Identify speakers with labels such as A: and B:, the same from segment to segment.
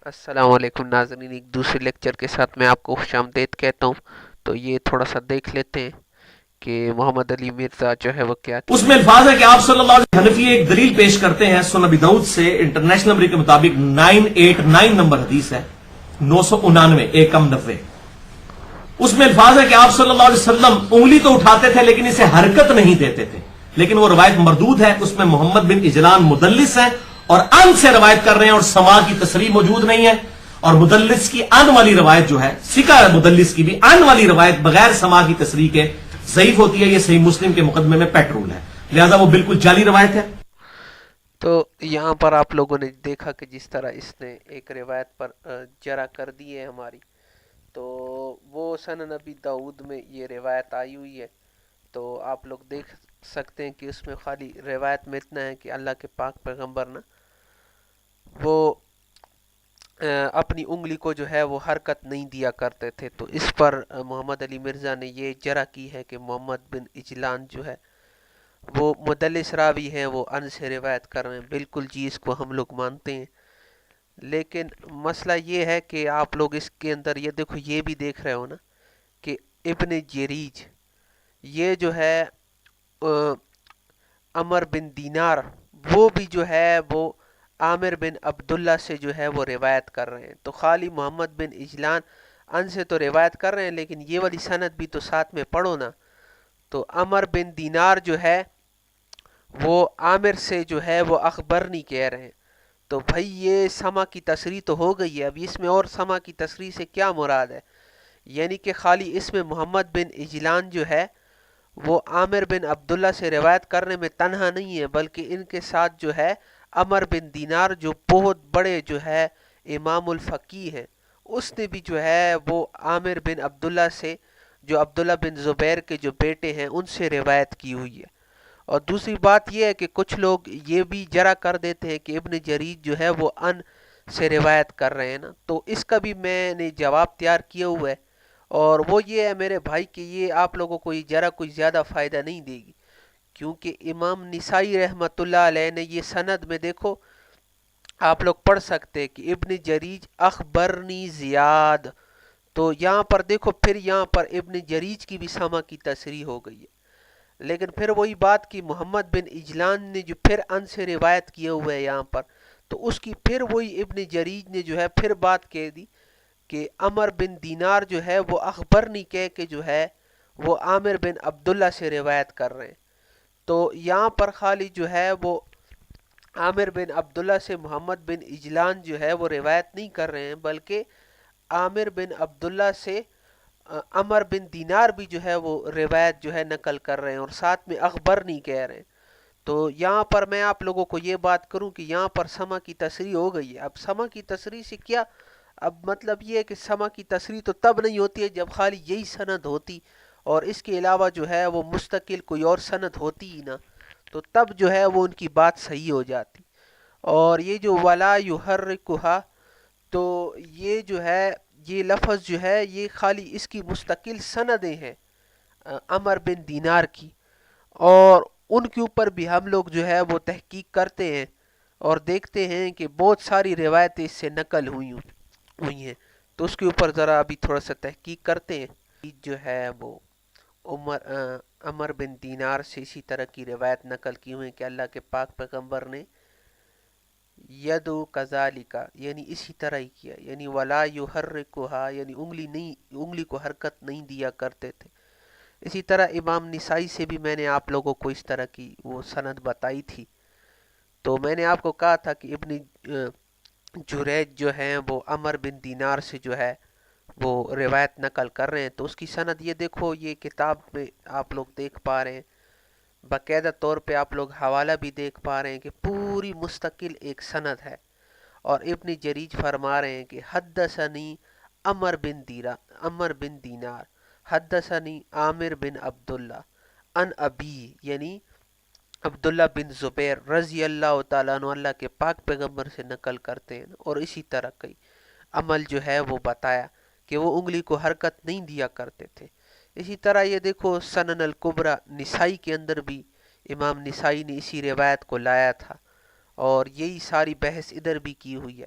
A: السلام علیکم ناظرین، ایک دوسرے لیکچر کے ساتھ میں آپ کو خوش آمدید کہتا ہوں۔ تو یہ تھوڑا سا دیکھ لیتے ہیں کہ محمد علی مرزا جو ہے وہ کیا
B: اس
A: کیا
B: میں
A: ہے۔
B: الفاظ ہے کہ آپ صلی اللہ علیہ وسلم حنفی ایک دلیل پیش کرتے ہیں سنن ابی داؤد سے، انٹرنیشنل نمبر کے مطابق 989 نمبر حدیث ہے، 999 ایک کم 90۔ اس میں الفاظ ہے کہ آپ صلی اللہ علیہ وسلم انگلی تو اٹھاتے تھے لیکن اسے حرکت نہیں دیتے تھے، لیکن وہ روایت مردود ہے، اس میں محمد بن اجلان مدلس ہیں اور ان سے روایت کر رہے ہیں اور سما کی تصریح موجود نہیں ہے، اور مدلس کی ان والی روایت جو ہے سکا ہے مدلس کی بھی ان والی روایت بغیر سما کی تصریح کے ضعیف ہوتی ہے۔ یہ صحیح مسلم کے مقدمے میں پیٹرول ہے، لہذا وہ بالکل جعلی روایت ہے۔
A: تو یہاں پر آپ لوگوں نے دیکھا کہ جس طرح اس نے ایک روایت پر جرا کر دی ہے ہماری، تو وہ سنن نبی داؤد میں یہ روایت آئی ہوئی ہے۔ تو آپ لوگ دیکھ سکتے ہیں کہ اس میں خالی روایت میں اتنا ہے کہ اللہ کے پاک پیغمبر نا وہ اپنی انگلی کو جو ہے وہ حرکت نہیں دیا کرتے تھے۔ تو اس پر محمد علی مرزا نے یہ جرح کی ہے کہ محمد بن اجلان جو ہے وہ مدلس راوی ہیں، وہ ان سے روایت کر رہے ہیں۔ بالکل جی، اس کو ہم لوگ مانتے ہیں، لیکن مسئلہ یہ ہے کہ آپ لوگ اس کے اندر یہ دیکھو، یہ بھی دیکھ رہے ہو نا کہ ابن جریج یہ جو ہے عمر بن دینار، وہ بھی جو ہے وہ عامر بن عبداللہ سے جو ہے وہ روایت کر رہے ہیں۔ تو خالی محمد بن اجلان ان سے تو روایت کر رہے ہیں، لیکن یہ والی سند بھی تو ساتھ میں پڑھو نا۔ تو عمر بن دینار جو ہے وہ عامر سے جو ہے وہ اخبرنی کہہ رہے ہیں۔ تو بھائی یہ سما کی تصریح تو ہو گئی ہے، اب اس میں اور سما کی تصریح سے کیا مراد ہے؟ یعنی کہ خالی اس میں محمد بن اجلان جو ہے وہ عامر بن عبداللہ سے روایت کرنے میں تنہا نہیں ہے، بلکہ ان کے ساتھ جو ہے عمر بن دینار جو بہت بڑے جو ہے امام الفقی ہیں، اس نے بھی جو ہے وہ عامر بن عبداللہ سے، جو عبداللہ بن زبیر کے جو بیٹے ہیں، ان سے روایت کی ہوئی ہے۔ اور دوسری بات یہ ہے کہ کچھ لوگ یہ بھی جرا کر دیتے ہیں کہ ابن جرید جو ہے وہ ان سے روایت کر رہے ہیں نا، تو اس کا بھی میں نے جواب تیار کیا ہوا ہے، اور وہ یہ ہے میرے بھائی کہ یہ آپ لوگوں کو یہ جرا کوئی زیادہ فائدہ نہیں دے گی، کیونکہ امام نسائی رحمۃ اللہ علیہ نے یہ سند میں دیکھو، آپ لوگ پڑھ سکتے ہیں کہ ابن جریج اخبرنی زیاد، تو یہاں پر دیکھو پھر یہاں پر ابن جریج کی بھی سما کی تصریح ہو گئی ہے۔ لیکن پھر وہی بات کی محمد بن اجلان نے جو پھر ان سے روایت کیا ہوا ہے یہاں پر، تو اس کی پھر وہی ابن جریج نے جو ہے پھر بات کہہ دی کہ عمر بن دینار جو ہے وہ اخبرنی کہہ کے جو ہے وہ عامر بن عبداللہ سے روایت کر رہے ہیں۔ تو یہاں پر خالی جو ہے وہ عامر بن عبداللہ سے محمد بن اجلان جو ہے وہ روایت نہیں کر رہے ہیں، بلکہ عامر بن عبداللہ سے عمر بن دینار بھی جو ہے وہ روایت جو ہے نقل کر رہے ہیں، اور ساتھ میں اخبر نہیں کہہ رہے ہیں۔ تو یہاں پر میں آپ لوگوں کو یہ بات کروں کہ یہاں پر سما کی تصریح ہو گئی ہے۔ اب سما کی تصریح سے کیا، اب مطلب یہ ہے کہ سما کی تصریح تو تب نہیں ہوتی ہے جب خالی یہی سند ہوتی اور اس کے علاوہ جو ہے وہ مستقل کوئی اور سند ہوتی ہی نہ، تو تب جو ہے وہ ان کی بات صحیح ہو جاتی۔ اور یہ جو ولا یحرکھا، تو یہ جو ہے یہ لفظ جو ہے یہ خالی اس کی مستقل سندیں ہیں عمر بن دینار کی، اور ان کے اوپر بھی ہم لوگ جو ہے وہ تحقیق کرتے ہیں اور دیکھتے ہیں کہ بہت ساری روایتیں اس سے نقل ہوئی ہیں، تو اس کے اوپر ذرا ابھی تھوڑا سا تحقیق کرتے ہیں۔ جو ہے وہ عمر بن دینار سے اسی طرح کی روایت نقل کی ہوئی کہ اللہ کے پاک پیغمبر نے یدو کذالکا یعنی اسی طرح ہی کیا، یعنی ولا یحرکھا یعنی انگلی کو حرکت نہیں دیا کرتے تھے۔ اسی طرح امام نسائی سے بھی میں نے آپ لوگوں کو اس طرح کی وہ سند بتائی تھی۔ تو میں نے آپ کو کہا تھا کہ ابن جریج جو ہیں وہ عمر بن دینار سے جو ہے وہ روایت نقل کر رہے ہیں، تو اس کی سند یہ دیکھو، یہ کتاب میں آپ لوگ دیکھ پا رہے ہیں، باقاعدہ طور پہ آپ لوگ حوالہ بھی دیکھ پا رہے ہیں کہ پوری مستقل ایک سند ہے، اور ابن جریج فرما رہے ہیں کہ حدثنی عمر بن دینار حدثنی عامر بن عبداللہ ان ابی، یعنی عبداللہ بن زبیر رضی اللہ تعالیٰ عنہ اللہ کے پاک پیغمبر سے نقل کرتے ہیں، اور اسی طرح کئی عمل جو ہے وہ بتایا کہ وہ انگلی کو حرکت نہیں دیا کرتے تھے۔ اسی طرح یہ دیکھو سنن الکبریٰ نسائی کے اندر بھی امام نسائی نے اسی روایت کو لایا تھا، اور یہی ساری بحث ادھر بھی کی ہوئی ہے۔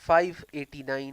A: 589,